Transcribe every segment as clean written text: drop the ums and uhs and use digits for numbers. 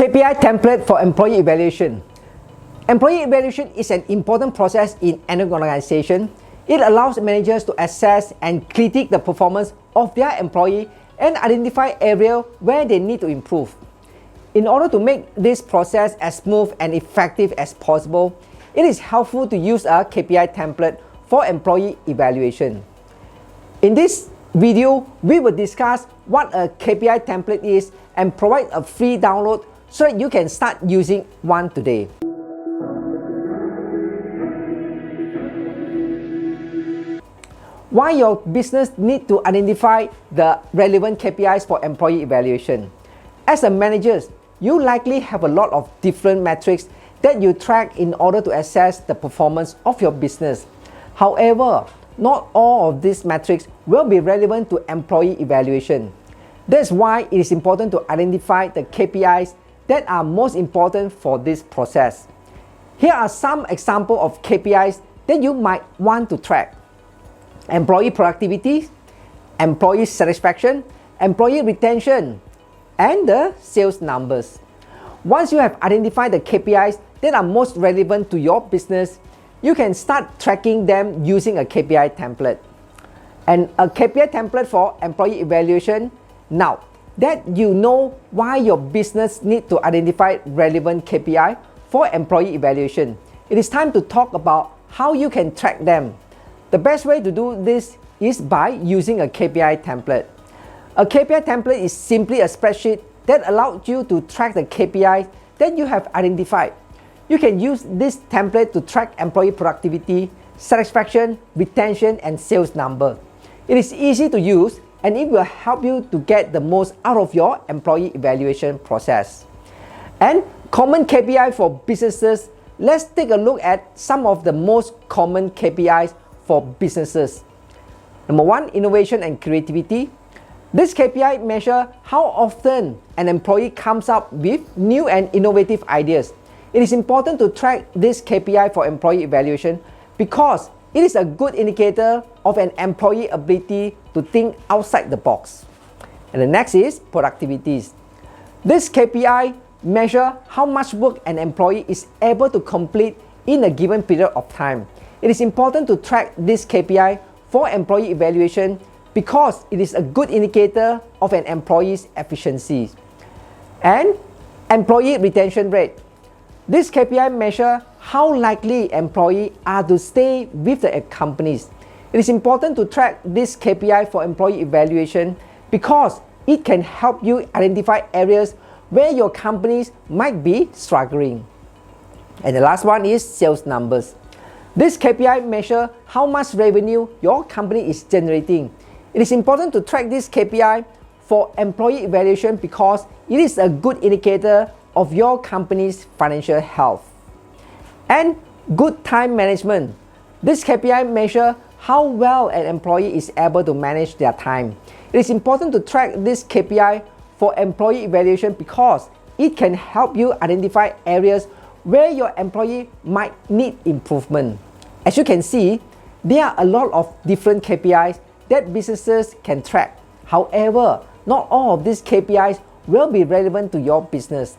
KPI template for employee evaluation. Employee evaluation is an important process in any organization. It allows managers to assess and critique the performance of their employee and identify areas where they need to improve. In order to make this process as smooth and effective as possible, it is helpful to use a KPI template for employee evaluation. In this video, we will discuss what a KPI template is and provide a free download so that you can start using one today. Why your business need to identify the relevant KPIs for employee evaluation. As a manager, you likely have a lot of different metrics that you track in order to assess the performance of your business. However, not all of these metrics will be relevant to employee evaluation. That's why it is important to identify the KPIs that are most important for this process. Here are some examples of KPIs that you might want to track. Employee productivity, employee satisfaction, employee retention, and the sales numbers. Once you have identified the KPIs that are most relevant to your business, you can start tracking them using a KPI template. And a KPI template for employee evaluation. Now that you know why your business needs to identify relevant KPI for employee evaluation, it is time to talk about how you can track them. The best way to do this is by using a KPI template. A KPI template is simply a spreadsheet that allows you to track the KPIs that you have identified. You can use this template to track employee productivity, satisfaction, retention, and sales number. It is easy to use and it will help you to get the most out of your employee evaluation process. And common KPI for businesses. Let's take a look at some of the most common KPIs for businesses. Number one, innovation and creativity. This KPI measures how often an employee comes up with new and innovative ideas. It is important to track this KPI for employee evaluation because it is a good indicator of an employee ability to think outside the box. And the next is productivity. This KPI measures how much work an employee is able to complete in a given period of time. It is important to track this KPI for employee evaluation because it is a good indicator of an employee's efficiency. And employee retention rate. This KPI measures how likely employees are to stay with the companies. It is important to track this KPI for employee evaluation because it can help you identify areas where your companies might be struggling. And the last one is sales numbers. This KPI measures how much revenue your company is generating. It is important to track this KPI for employee evaluation because it is a good indicator of your company's financial health. And good time management. This KPI measures how well an employee is able to manage their time. It is important to track this KPI for employee evaluation because it can help you identify areas where your employee might need improvement. As you can see, there are a lot of different KPIs that businesses can track. However, not all of these KPIs will be relevant to your business.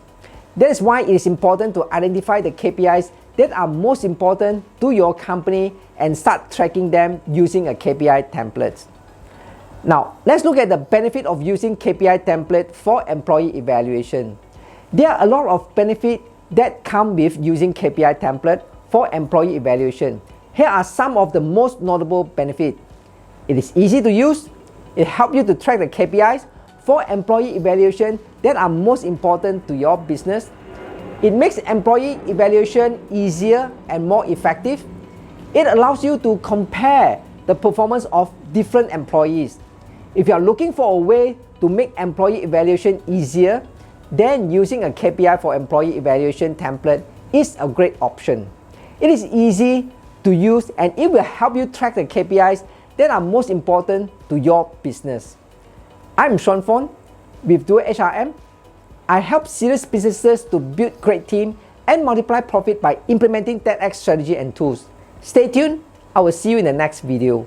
That is why it is important to identify the KPIs that are most important to your company and start tracking them using a KPI template. Now, let's look at the benefit of using KPI template for employee evaluation. There are a lot of benefits that come with using KPI template for employee evaluation. Here are some of the most notable benefits. It is easy to use. It helps you to track the KPIs for employee evaluation that are most important to your business. It makes employee evaluation easier and more effective. It allows you to compare the performance of different employees. If you are looking for a way to make employee evaluation easier, then using a KPI for employee evaluation template is a great option. It is easy to use and it will help you track the KPIs that are most important to your business. I'm Sean Fon with Dual HRM. I help serious businesses to build great teams and multiply profit by implementing 10x strategy and tools. Stay tuned. I will see you in the next video.